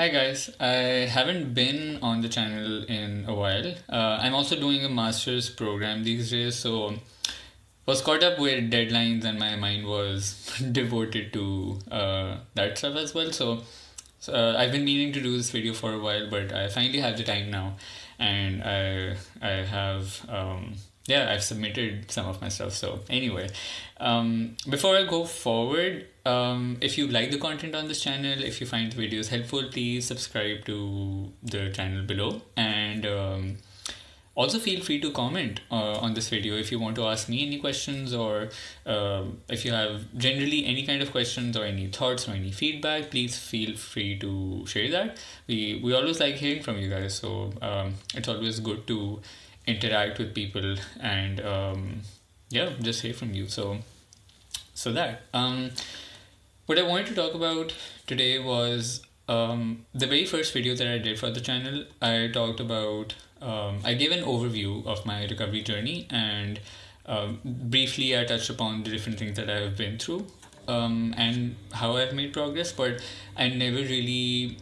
Hi guys, I haven't been on the channel in a while. I'm also doing a master's program these days, so was caught up with deadlines and my mind was devoted to that stuff as well. So I've been meaning to do this video for a while, but I finally have the time now, and I have yeah, I've submitted some of my stuff. So anyway, before I go forward, if you like the content on this channel, if you find the videos helpful, please subscribe to the channel below, and also feel free to comment on this video if you want to ask me any questions, or if you have generally any kind of questions or any thoughts or any feedback, please feel free to share that. We always like hearing from you guys, so it's always good to interact with people and yeah, just hear from you. So that what I wanted to talk about today was the very first video that I did for the channel. I talked about I gave an overview of my recovery journey, and briefly I touched upon the different things that I have been through and how I've made progress, but I never really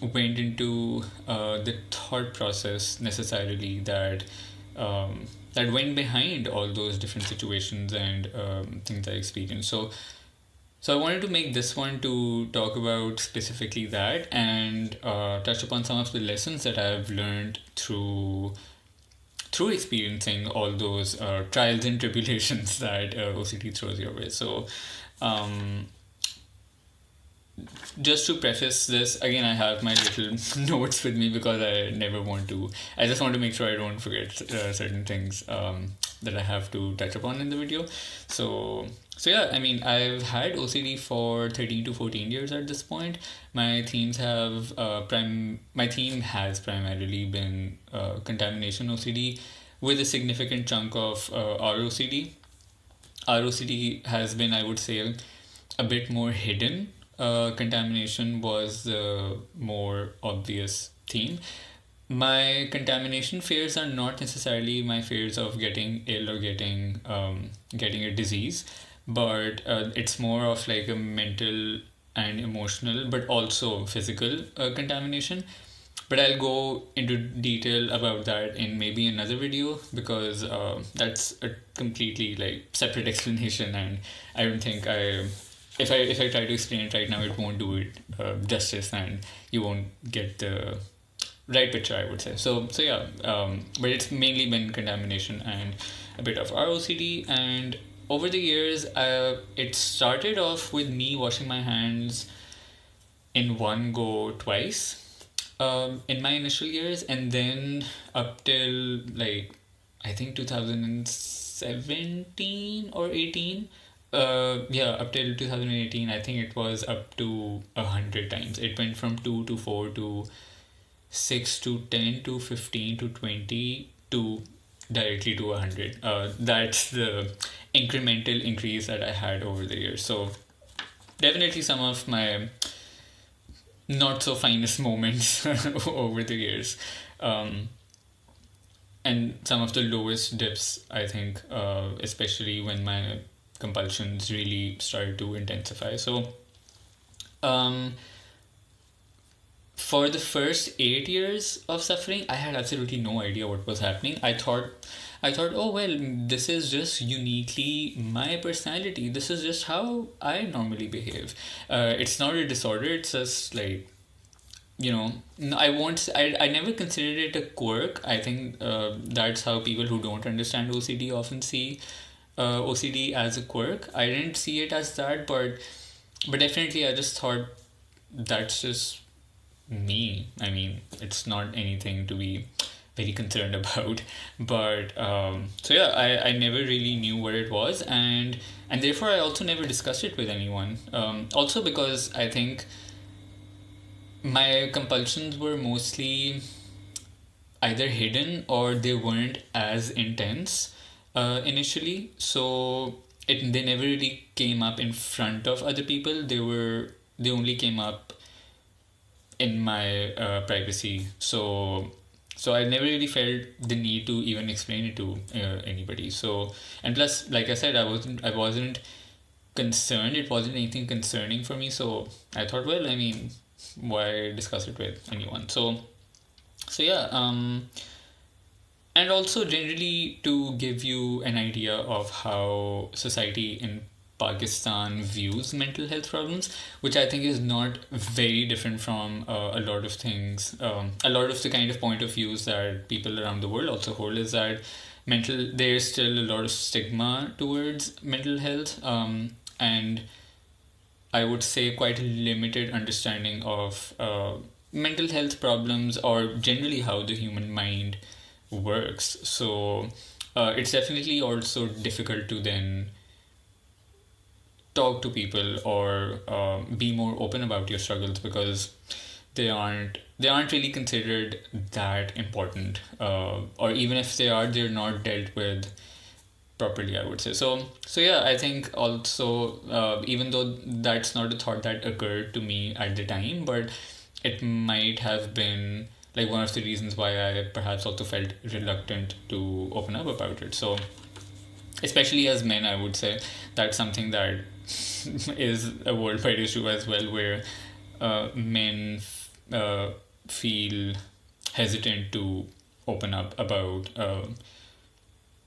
went into the thought process necessarily that went behind all those different situations and things I experienced. So I wanted to make this one to talk about specifically that, and touch upon some of the lessons that I've learned through experiencing all those trials and tribulations that OCD throws your way. So um, just to preface this, again, I have my little notes with me because I just want to make sure I don't forget certain things that I have to touch upon in the video. So yeah, I mean, I've had OCD for 13 to 14 years at this point. My theme has primarily been contamination OCD, with a significant chunk of ROCD. ROCD has been, I would say, a bit more hidden. Contamination was the more obvious theme. My contamination fears are not necessarily my fears of getting ill or getting a disease, but it's more of like a mental and emotional, but also physical contamination. But I'll go into detail about that in maybe another video, because that's a completely like separate explanation, and I don't think if I try to explain it right now, it won't do it justice, and you won't get the right picture, I would say. So yeah, but it's mainly been contamination and a bit of ROCD. And over the years, it started off with me washing my hands in one go twice in my initial years, and then up till like I think 2017 or 18. Yeah, up till 2018, I think it was up to 100 times. It went from 2 to 4 to 6 to 10 to 15 to 20 to directly to 100. That's the incremental increase that I had over the years. So definitely some of my not so finest moments over the years, and some of the lowest dips, I think, especially when my compulsions really started to intensify. So for the first 8 years of suffering, I had absolutely no idea what was happening. I thought, oh well, this is just uniquely my personality. This is just how I normally behave. It's not a disorder. It's just like, I never considered it a quirk. I think that's how people who don't understand OCD often see OCD as a quirk. I didn't see it as that, but definitely I just thought that's just me. I mean, it's not anything to be very concerned about. But so yeah, I never really knew what it was, and therefore I also never discussed it with anyone. Also because I think my compulsions were mostly either hidden or they weren't as intense initially. So they never really came up in front of other people. They only came up in my privacy. So I never really felt the need to even explain it to anybody. So, and plus, like I said, I wasn't concerned. It wasn't anything concerning for me. So I thought, well, I mean, why discuss it with anyone? So yeah, and also generally to give you an idea of how society in Pakistan views mental health problems, which I think is not very different from a lot of things. A lot of the kind of point of views that people around the world also hold is that there's still a lot of stigma towards mental health, and I would say quite a limited understanding of mental health problems or generally how the human mind works. So it's definitely also difficult to then talk to people or be more open about your struggles because they aren't really considered that important, or even if they are, they're not dealt with properly, I would say. So yeah, I think also, even though that's not a thought that occurred to me at the time, but it might have been like one of the reasons why I perhaps also felt reluctant to open up about it. So especially as men, I would say that's something that is a worldwide issue as well, where men feel hesitant to open up about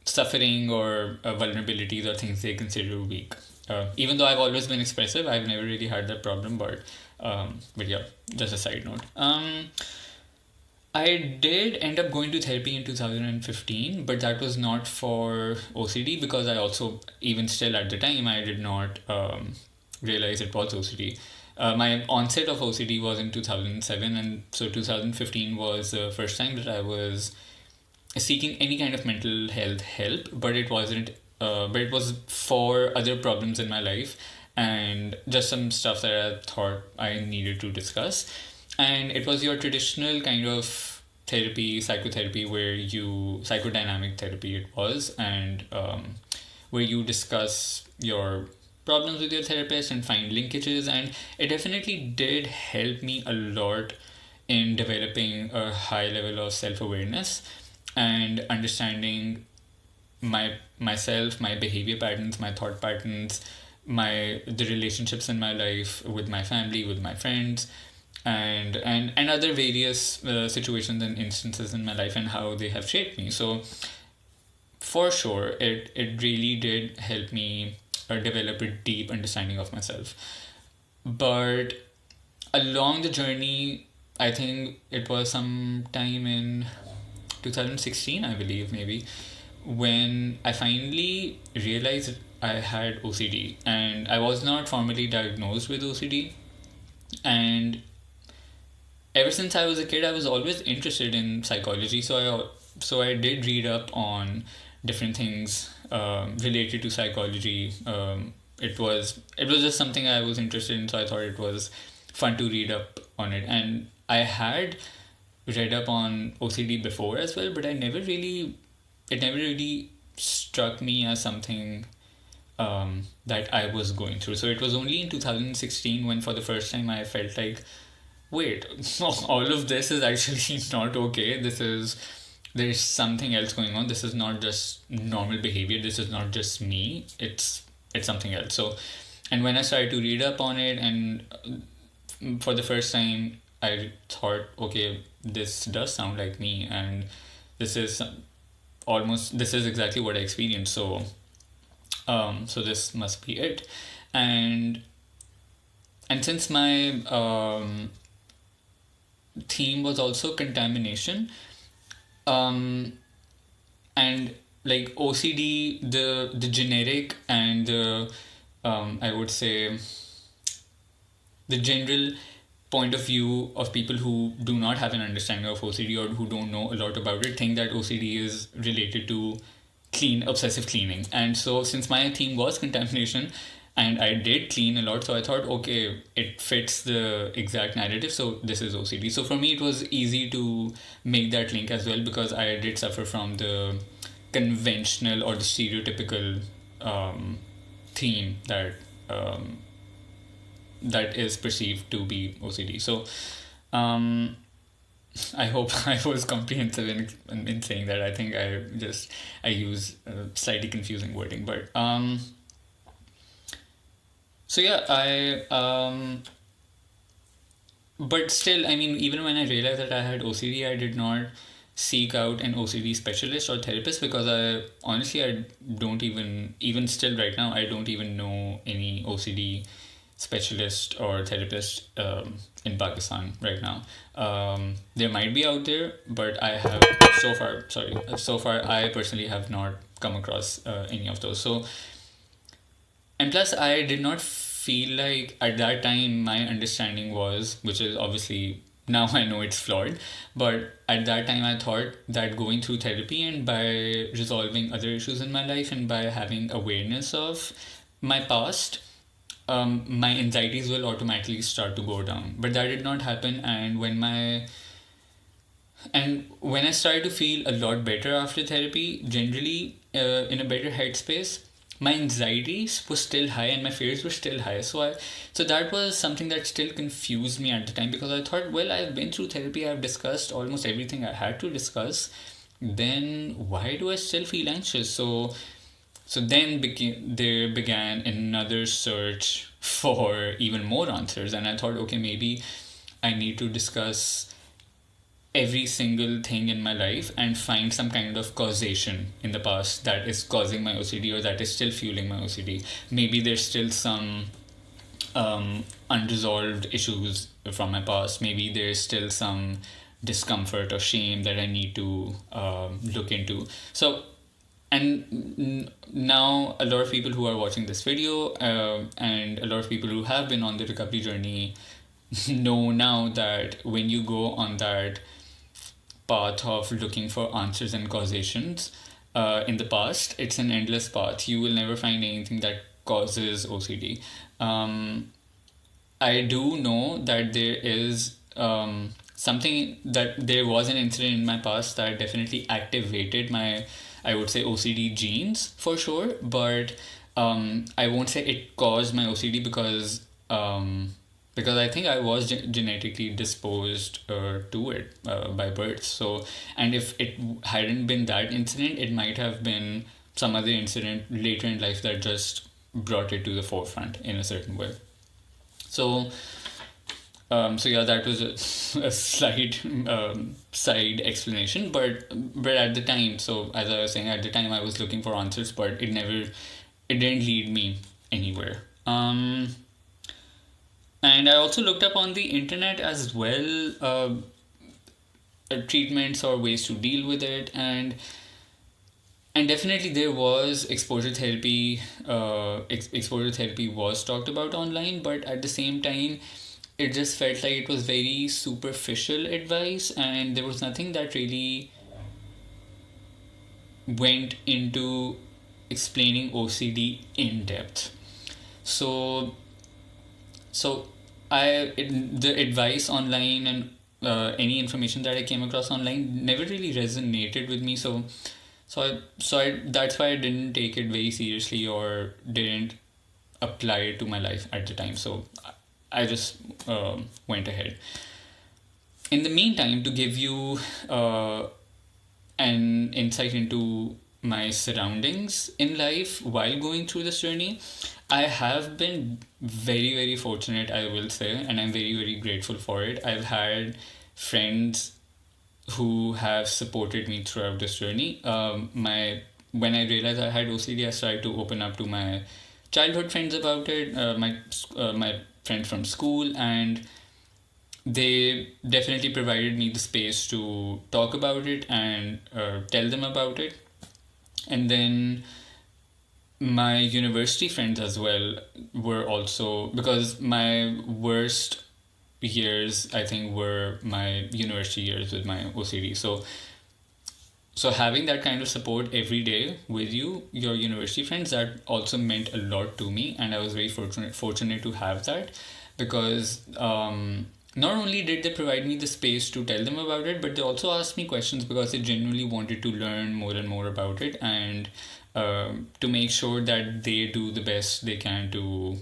suffering or vulnerabilities or things they consider weak. Even though I've always been expressive, I've never really had that problem. But yeah, just a side note. I did end up going to therapy in 2015, but that was not for OCD because I also, even still at the time, I did not realize it was OCD. My onset of OCD was in 2007, and so 2015 was the first time that I was seeking any kind of mental health help, but it wasn't. But it was for other problems in my life and just some stuff that I thought I needed to discuss. And it was your traditional kind of therapy, psychotherapy, psychodynamic therapy it was, and where you discuss your problems with your therapist and find linkages. And it definitely did help me a lot in developing a high level of self-awareness and understanding myself, my behavior patterns, my thought patterns, the relationships in my life with my family, with my friends, and other various situations and instances in my life and how they have shaped me. So for sure, it really did help me develop a deep understanding of myself. But along the journey, I think it was sometime in 2016, I believe, maybe, when I finally realized I had OCD, and I was not formally diagnosed with OCD. And ever since I was a kid, I was always interested in psychology, so I did read up on different things related to psychology. It was just something I was interested in, so I thought it was fun to read up on it. And I had read up on OCD before as well, but it never really struck me as something that I was going through. So it was only in 2016 when, for the first time, I felt like, wait, all of this is actually not okay. There's something else going on. This is not just normal behavior. This is not just me. It's something else. So, and when I started to read up on it, and for the first time, I thought, okay, this does sound like me, and this is this is exactly what I experienced. So this must be it. And since my theme was also contamination, um and like OCD, the generic and the I would say the general point of view of people who do not have an understanding of OCD or who don't know a lot about it think that OCD is related to obsessive cleaning. And so since my theme was contamination and I did clean a lot, so I thought, okay, it fits the exact narrative, so this is OCD. So for me, it was easy to make that link as well because I did suffer from the conventional or the stereotypical theme that is perceived to be OCD. So I hope I was comprehensive in saying that. I think I use slightly confusing wording, but so yeah, but still, I mean, even when I realized that I had OCD, I did not seek out an OCD specialist or therapist, because I honestly, I don't even still right now, I don't even know any OCD specialist or therapist in Pakistan right now. There might be out there, but I have so far I personally have not come across any of those. So, and plus, I did not feel like at that time my understanding was, which is obviously now I know it's flawed, but at that time I thought that going through therapy and by resolving other issues in my life and by having awareness of my past, my anxieties will automatically start to go down. But that did not happen, and when I started to feel a lot better after therapy, generally in a better headspace, my anxieties were still high and my fears were still high. So that was something that still confused me at the time, because I thought, well, I've been through therapy, I've discussed almost everything I had to discuss. Then why do I still feel anxious? So then there began another search for even more answers, and I thought, okay, maybe I need to discuss every single thing in my life and find some kind of causation in the past that is causing my OCD or that is still fueling my OCD. Maybe there's still some unresolved issues from my past. Maybe there's still some discomfort or shame that I need to look into. So, and now a lot of people who are watching this video and a lot of people who have been on the recovery journey know now that when you go on that path of looking for answers and causations in the past, it's an endless path. You will never find anything that causes OCD. I do know that there is something, that there was an incident in my past that definitely activated my, I would say, OCD genes for sure, but I won't say it caused my OCD, because I think I was genetically disposed to it by birth. So, and if it hadn't been that incident, it might have been some other incident later in life that just brought it to the forefront in a certain way. So, so yeah, that was a slight side explanation, but at the time, so as I was saying, at the time I was looking for answers, but it didn't lead me anywhere. And I also looked up on the internet as well, treatments or ways to deal with it, and definitely there was exposure therapy. Exposure therapy was talked about online, but at the same time, it just felt like it was very superficial advice, and there was nothing that really went into explaining OCD in depth. So so the advice online and any information that I came across online never really resonated with me. That's why I didn't take it very seriously or didn't apply it to my life at the time. So I just went ahead. In the meantime, to give you an insight into my surroundings in life while going through this journey, I have been very, very fortunate, I will say, and I'm very, very grateful for it. I've had friends who have supported me throughout this journey. When I realized I had OCD, I started to open up to my childhood friends about it, my friends from school, and they definitely provided me the space to talk about it and tell them about it. And then my university friends as well were also, because my worst years I think were my university years with my OCD. So having that kind of support every day with your university friends, that also meant a lot to me, and I was very fortunate to have that, because not only did they provide me the space to tell them about it, but they also asked me questions because they genuinely wanted to learn more and more about it, and to make sure that they do the best they can to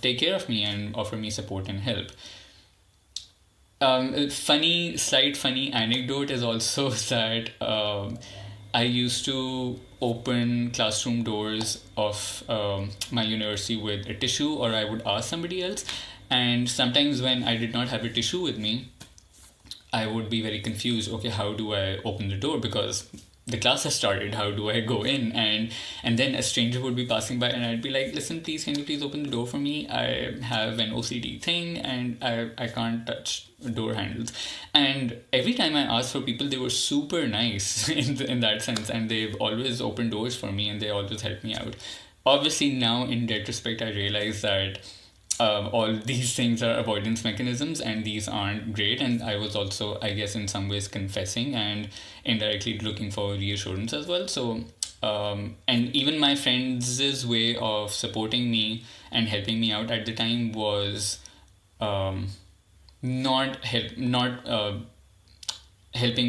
take care of me and offer me support and help. Slight funny anecdote is also that I used to open classroom doors of my university with a tissue, or I would ask somebody else, And sometimes when I did not have a tissue with me, I would be very confused. Okay, how do I open the door? Because the class has started. How do I go in? And then a stranger would be passing by, and I'd be like, "Listen, please, can you please open the door for me? I have an OCD thing, and I can't touch door handles." And every time I asked for people, they were super nice in that sense, and they've always opened doors for me, and they always helped me out. Obviously, now in retrospect, I realize that all these things are avoidance mechanisms, and these aren't great. And I was also, I guess, in some ways confessing and indirectly looking for reassurance as well. So and even my friends' way of supporting me and helping me out at the time was um, not helping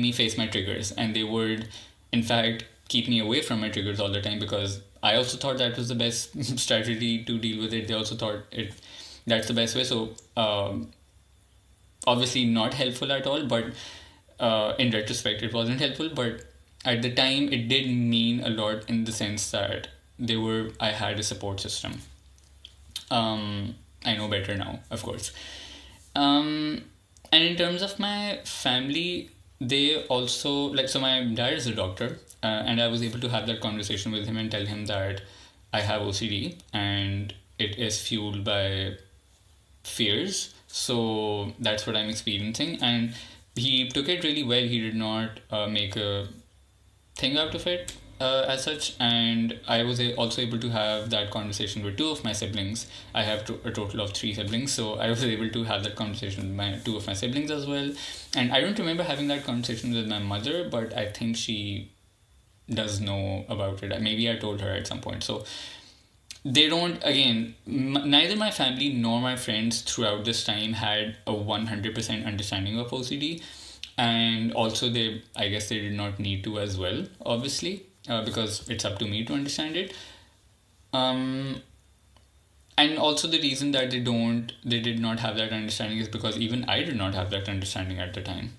me face my triggers, and they would in fact keep me away from my triggers all the time, because I also thought that was the best strategy to deal with it. They also thought that's the best way. So obviously not helpful at all, but in retrospect it wasn't helpful. But at the time it did mean a lot, in the sense that I had a support system. I know better now, of course. And in terms of my family, they also, like, so my dad is a doctor, and I was able to have that conversation with him and tell him that I have OCD and it is fueled by fears. So that's what I'm experiencing. And he took it really well. He did not make a thing out of it as such. And I was also able to have that conversation with two of my siblings. I have a total of three siblings, so I was able to have that conversation with two of my siblings as well. And I don't remember having that conversation with my mother, but I think she does know about it. Maybe I told her at some point. So they don't, again, neither my family nor my friends throughout this time had a 100% understanding of OCD. And also I guess they did not need to as well, obviously, because it's up to me to understand it. And also the reason that they did not have that understanding is because even I did not have that understanding at the time.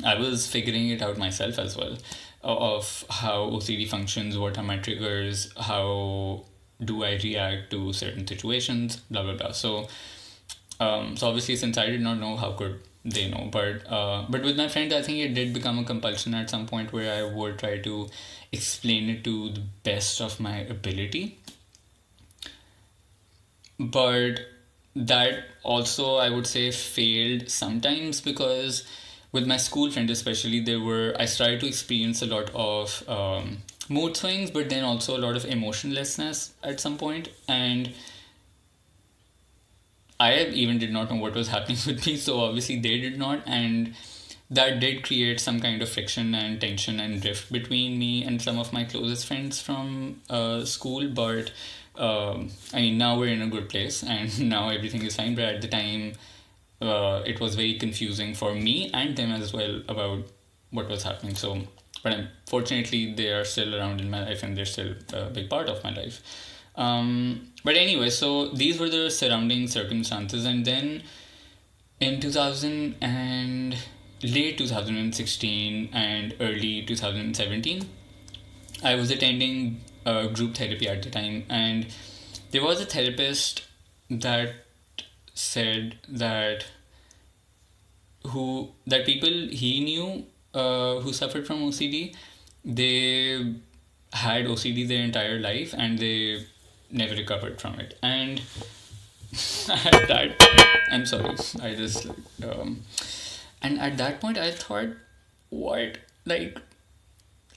I was figuring it out myself as well, of how OCD functions, what are my triggers, how do I react to certain situations, blah blah blah. So so obviously, since I did not know, how could they know? But with my friends, I think it did become a compulsion at some point, where I would try to explain it to the best of my ability. But that also, I would say, failed sometimes, because with my school friends especially, I started to experience a lot of mood swings, but then also a lot of emotionlessness at some point. And I even did not know what was happening with me, so obviously they did not, and that did create some kind of friction and tension and rift between me and some of my closest friends from school. But I mean, now we're in a good place, and now everything is fine. But at the time, it was very confusing for me and them as well about what was happening. So, but fortunately, they are still around in my life, and they're still a big part of my life. But anyway, so these were the surrounding circumstances. And then in late 2016 and early 2017, I was attending group therapy at the time, and there was a therapist that said that people he knew who suffered from OCD, they had OCD their entire life, and they never recovered from it. And at that point, I'm sorry, I just and at that point I thought, what, like,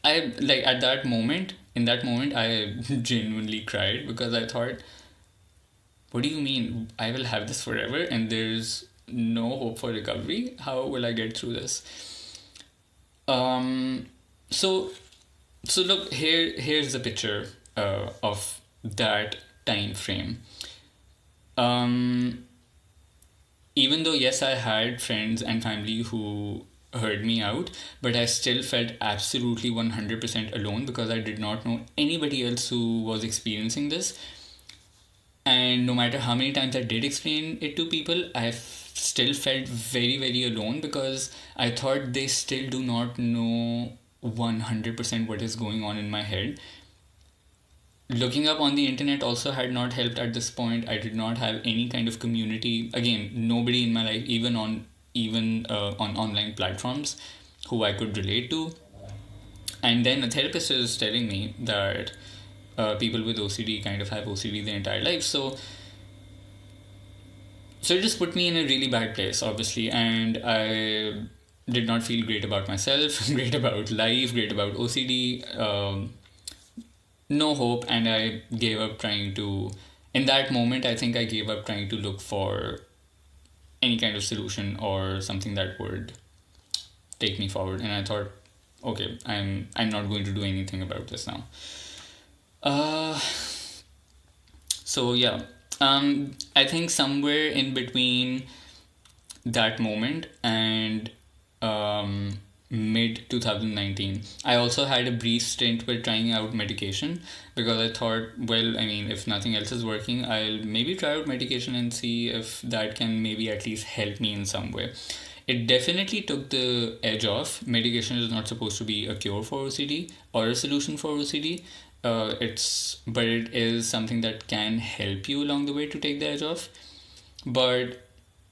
at that moment, in that moment, I genuinely cried, because I thought, what do you mean I will have this forever and there's no hope for recovery? How will I get through this? So look, here's the picture of that time frame. Even though, yes, I had friends and family who heard me out, but I still felt absolutely 100% alone, because I did not know anybody else who was experiencing this. And no matter how many times I did explain it to people, I still felt very, very alone, because I thought they still do not know 100% what is going on in my head. looking up on the internet also had not helped at this point. I did not have any kind of community. Again, nobody in my life, even on online platforms, who I could relate to. And then a therapist is telling me that people with OCD kind of have OCD their entire life. So it just put me in a really bad place, obviously, and I did not feel great about myself, great about life, great about OCD. No hope, and I gave up trying to. In that moment, I think I gave up trying to look for any kind of solution or something that would take me forward. And I thought, okay, I'm not going to do anything about this now. Uh, so yeah, I think somewhere in between that moment and mid 2019, I also had a brief stint with trying out medication, because I thought, well, I mean, if nothing else is working, I'll maybe try out medication and see if that can maybe at least help me in some way. It definitely took the edge off. Medication is not supposed to be a cure for OCD or a solution for OCD. But it is something that can help you along the way to take the edge off. But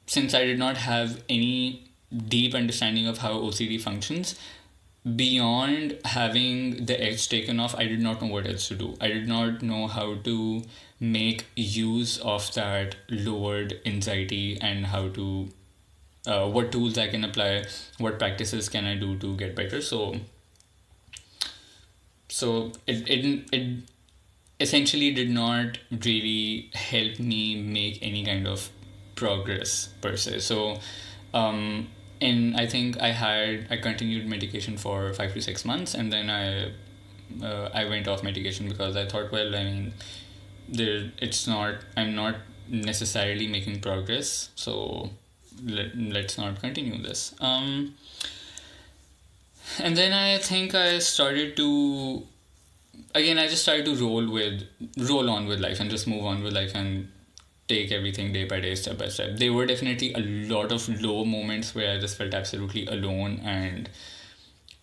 since I did not have any deep understanding of how OCD functions, beyond having the edge taken off, I did not know what else to do. I did not know how to make use of that lowered anxiety, and how to what tools I can apply, what practices can I do to get better. So it essentially did not really help me make any kind of progress per se. So and I think I continued medication for 5 to 6 months, and then I went off medication, because I thought, well, I mean, I'm not necessarily making progress, so let's not continue this. And then I think I started to again I just started to roll on with life and just move on with life and take everything day by day, step by step. There were definitely a lot of low moments where I just felt absolutely alone and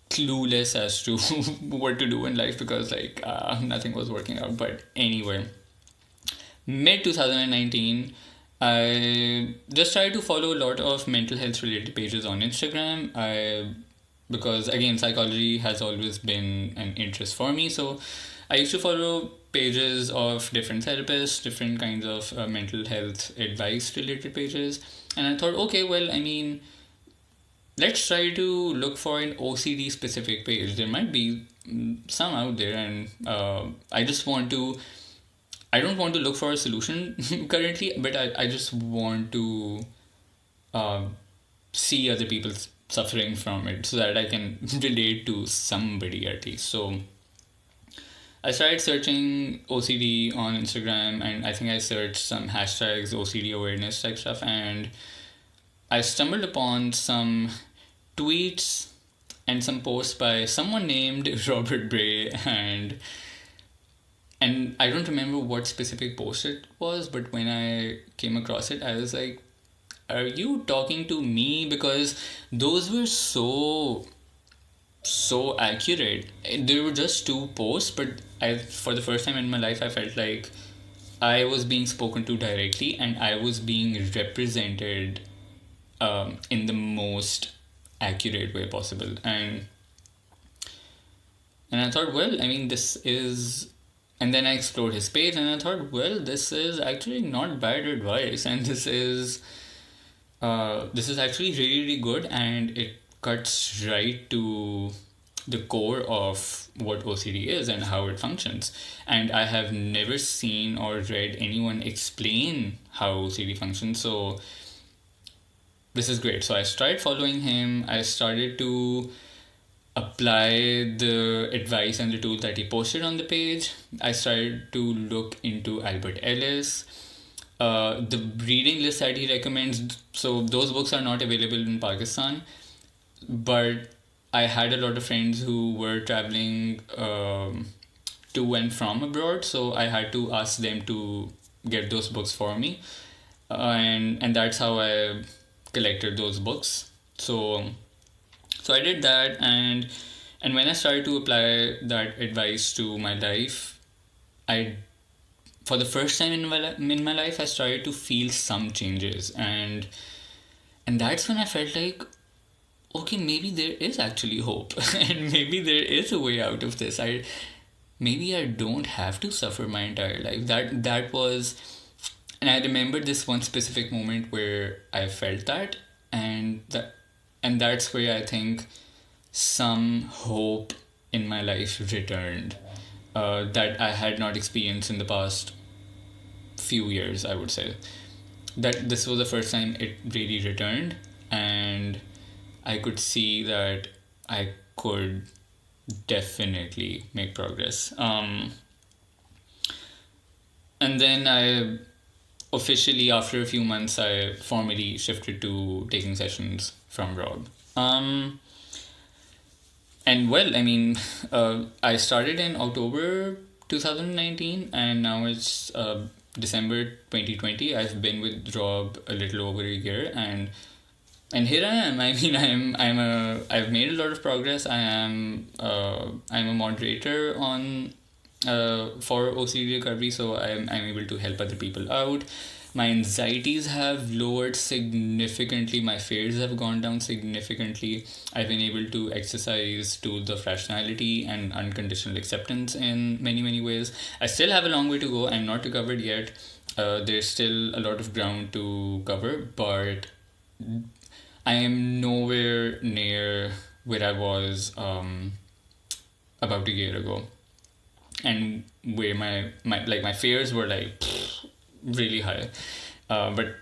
clueless as to what to do in life, because nothing was working out. But anyway, mid 2019, I just tried to follow a lot of mental health related pages on Instagram. Because again, psychology has always been an interest for me, so I used to follow pages of different therapists, different kinds of mental health advice related pages. And I thought, okay, well, I mean, let's try to look for an OCD specific page. There might be some out there, and I don't want to look for a solution currently, but I just want to see other people suffering from it, so that I can relate to somebody at least. So I started searching OCD on Instagram, and I think I searched some hashtags, OCD awareness type stuff, and I stumbled upon some tweets and some posts by someone named Robert Bray, and I don't remember what specific post it was, but when I came across it, I was like, are you talking to me? Because those were so accurate. There were just two posts, but for the first time in my life, I felt like I was being spoken to directly, and I was being represented in the most accurate way possible. And I thought, well, I mean, this is. And then I explored his page, and I thought, well, this is actually not bad advice, and this is actually really, really good, and it cuts right to the core of what OCD is and how it functions. And I have never seen or read anyone explain how OCD functions, so this is great. So I started following him. I started to apply the advice and the tools that he posted on the page. I started to look into Albert Ellis, the reading list that he recommends. So those books are not available in Pakistan, but I had a lot of friends who were traveling to and from abroad, so I had to ask them to get those books for me, and that's how I collected those books. So I did that, and when I started to apply that advice to my life, I for the first time in my life, I started to feel some changes, and that's when I felt like, okay, maybe there is actually hope, and maybe there is a way out of this. Maybe I don't have to suffer my entire life. That was, and I remember this one specific moment where I felt that, and that's where I think some hope in my life returned, that I had not experienced in the past few years, I would say. That this was the first time it really returned, and I could see that I could definitely make progress. And then I officially, after a few months, I formally shifted to taking sessions from Rob. And well, I mean, I started in October 2019, and now it's December 2020. I've been with Rob a little over a year, and here I am. I mean, I've made a lot of progress. I'm a moderator on for OCD recovery, so I'm able to help other people out. My anxieties have lowered significantly. My fears have gone down significantly. I've been able to exercise tools of rationality and unconditional acceptance in many, many ways. I still have a long way to go. I'm not recovered yet. There's still a lot of ground to cover, but I am nowhere near where I was about a year ago, and where my fears were like really high, but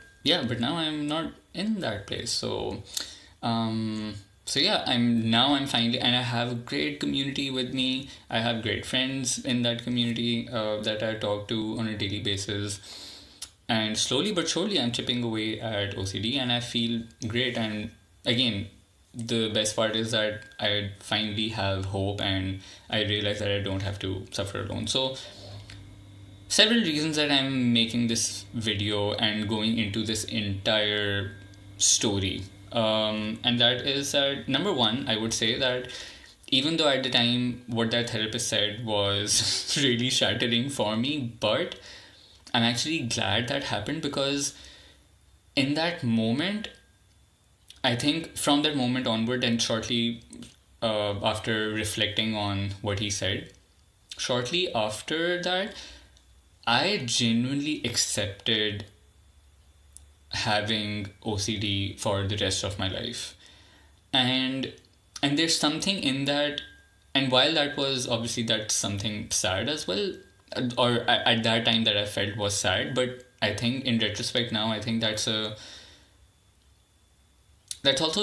now I'm not in that place. So yeah, I'm finally, and I have a great community with me. I have great friends in that community that I talk to on a daily basis, and slowly but surely I'm chipping away at OCD, and I feel great. And again, the best part is that I finally have hope, and I realize that I don't have to suffer alone. So several reasons that I'm making this video and going into this entire story. And that is that, number one, I would say that even though at the time what that therapist said was really shattering for me, but I'm actually glad that happened, because in that moment, I think from that moment onward, and shortly after reflecting on what he said, shortly after that, I genuinely accepted having OCD for the rest of my life. And there's something in that, and while that was obviously, that's something sad as well, or at that time that I felt was sad, but I think in retrospect now, I think that's also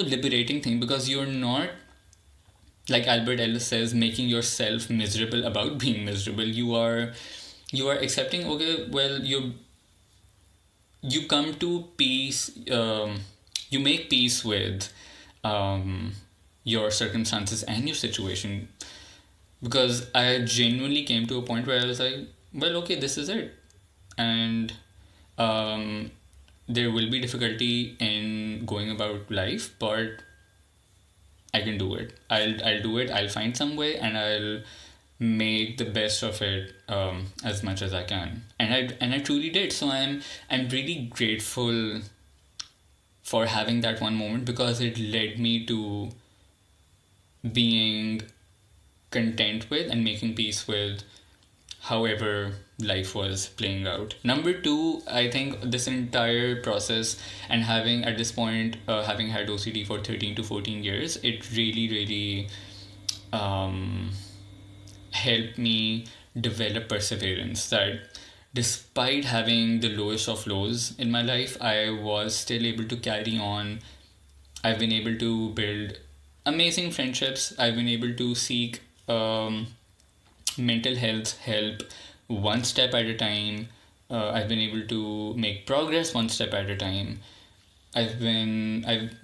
a liberating thing, because you're not, like Albert Ellis says, making yourself miserable about being miserable. You are accepting, okay, well, you come to peace, you make peace with your circumstances and your situation. Because I genuinely came to a point where I was like, well, okay, this is it. And there will be difficulty in going about life, but I can do it. I'll do it. I'll find some way, and I'll make the best of it as much as I can. And I truly did. So I'm really grateful for having that one moment, because it led me to being content with and making peace with however life was playing out. Number two, I think this entire process, and having at this point having had OCD for 13 to 14 years, it really, really helped me develop perseverance. That despite having the lowest of lows in my life, I was still able to carry on. I've been able to build amazing friendships. I've been able to seek mental health help one step at a time. I've been able to make progress one step at a time. I've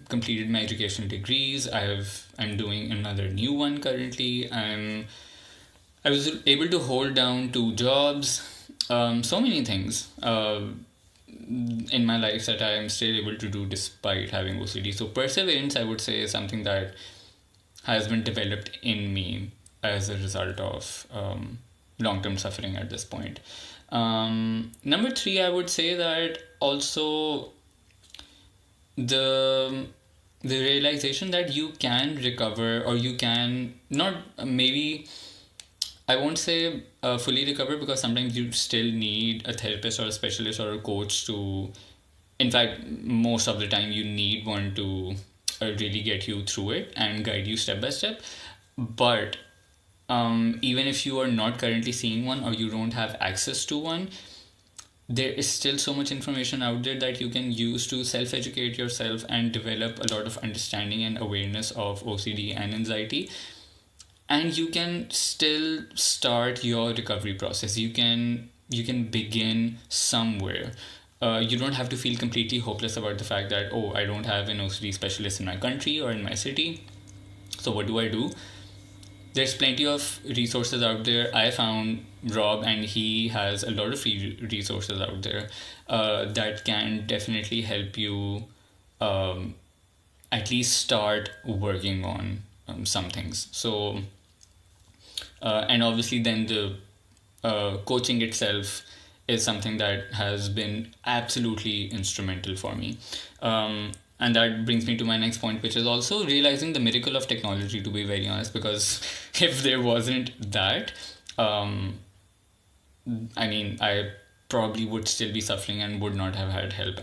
completed my educational degrees. I'm doing another new one currently. I was able to hold down 2 jobs. So many things in my life that I am still able to do despite having OCD. So perseverance, I would say, is something that has been developed in me as a result of long-term suffering at this point. Number three, I would say that also the the realization that you can recover, or you can not, maybe I won't say fully recover, because sometimes you still need a therapist or a specialist or a coach to, in fact, most of the time you need one to really get you through it and guide you step by step. But even if you are not currently seeing one, or you don't have access to one, there is still so much information out there that you can use to self-educate yourself and develop a lot of understanding and awareness of OCD and anxiety. And you can still start your recovery process. You can begin somewhere. You don't have to feel completely hopeless about the fact that, oh, I don't have an OCD specialist in my country or in my city, so what do I do? There's plenty of resources out there. I found Rob, and he has a lot of free resources out there that can definitely help you at least start working on some things. So, and obviously, then the coaching itself is something that has been absolutely instrumental for me. And that brings me to my next point, which is also realizing the miracle of technology, to be very honest, because if there wasn't that, I mean, I probably would still be suffering and would not have had help.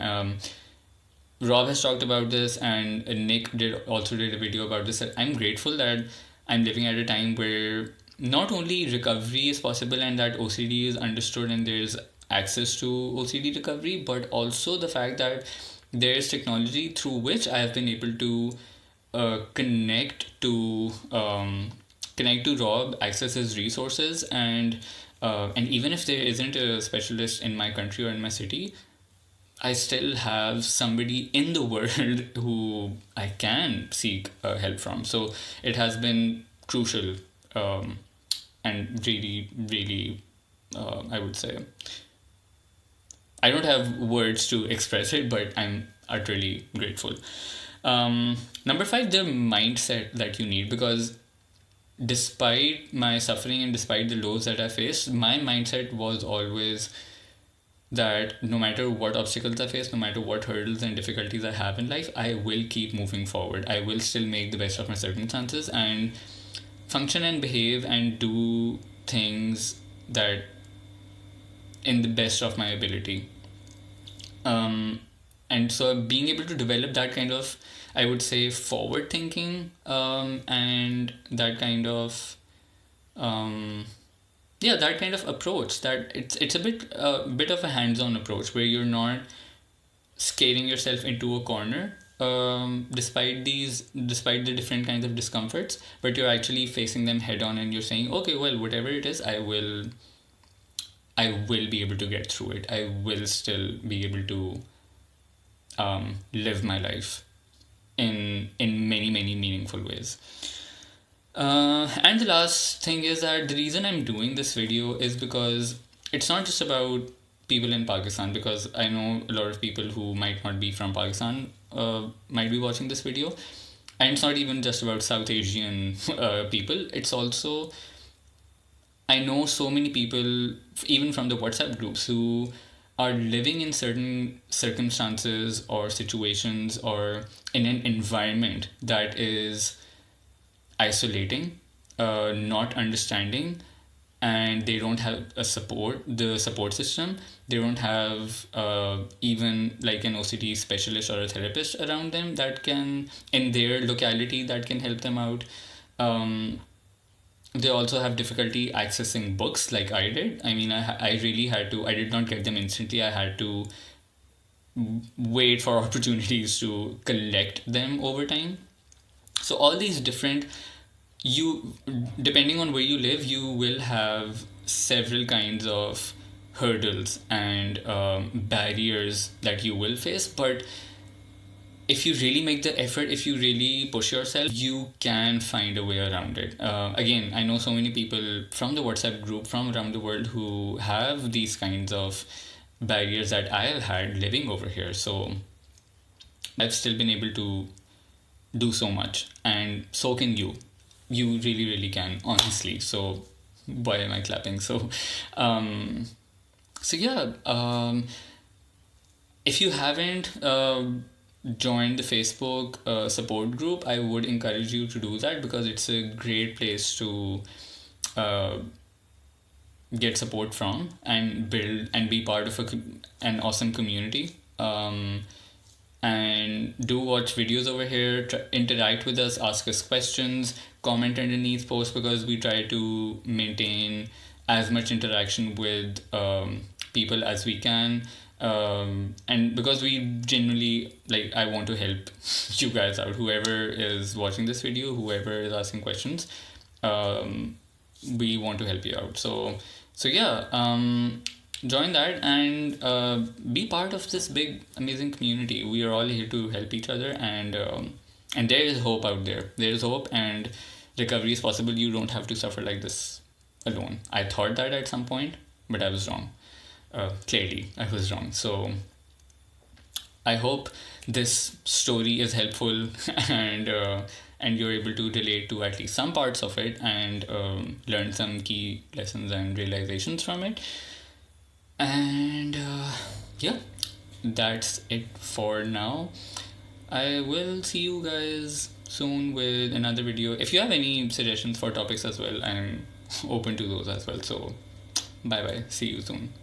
Rob has talked about this, and Nick also did a video about this. That I'm grateful that I'm living at a time where not only recovery is possible and that OCD is understood and there's access to OCD recovery, but also the fact that there's technology through which I have been able to connect to Rob, access his resources, and even if there isn't a specialist in my country or in my city, I still have somebody in the world who I can seek help from. So it has been crucial, and really, really, I would say, I don't have words to express it, but I'm utterly grateful. Number five, the mindset that you need, because despite my suffering and despite the lows that I faced, my mindset was always that no matter what obstacles I face, no matter what hurdles and difficulties I have in life, I will keep moving forward. I will still make the best of my circumstances and function and behave and do things that in the best of my ability. And so being able to develop that kind of, I would say, forward thinking, and that kind of that kind of approach, that it's a bit of a hands-on approach where you're not scaring yourself into a corner, despite the different kinds of discomforts, but you're actually facing them head on, and you're saying, okay, well, whatever it is, I will be able to get through it. I will still be able to live my life in many, many meaningful ways. And the last thing is that the reason I'm doing this video is because it's not just about people in Pakistan, because I know a lot of people who might not be from Pakistan might be watching this video. And it's not even just about South Asian people. It's also, I know so many people, even from the WhatsApp groups, who are living in certain circumstances or situations or in an environment that is isolating, not understanding, and they don't have the support system. They don't have even like an OCD specialist or a therapist around them that can, in their locality, that can help them out. They also have difficulty accessing books like I did. I mean, I really had to, I did not get them instantly. I had to wait for opportunities to collect them over time. So all these different, depending on where you live, you will have several kinds of hurdles and barriers that you will face. But if you really make the effort, if you really push yourself, you can find a way around it. Again, I know so many people from the WhatsApp group from around the world who have these kinds of barriers that I have had living over here. So I've still been able to do so much, and so can you. You really, really can, honestly. So why am I clapping? Um, so yeah, if you haven't joined the Facebook support group, I would encourage you to do that because it's a great place to uh, get support from and build and be part of an awesome community. And do watch videos over here, interact with us, ask us questions, comment underneath posts because we try to maintain as much interaction with people as we can. And because we genuinely like, I want to help you guys out, whoever is watching this video, whoever is asking questions, we want to help you out. So yeah, join that and be part of this big amazing community. We are all here to help each other, and there is hope out there. There is hope, and recovery is possible. You don't have to suffer like this alone. I thought that at some point, but I was wrong. Clearly I was wrong. So I hope this story is helpful and you're able to relate to at least some parts of it and learn some key lessons and realizations from it. And yeah, that's it for now. I will see you guys soon with another video. If you have any suggestions for topics as well, I'm open to those as well. So bye bye. See you soon.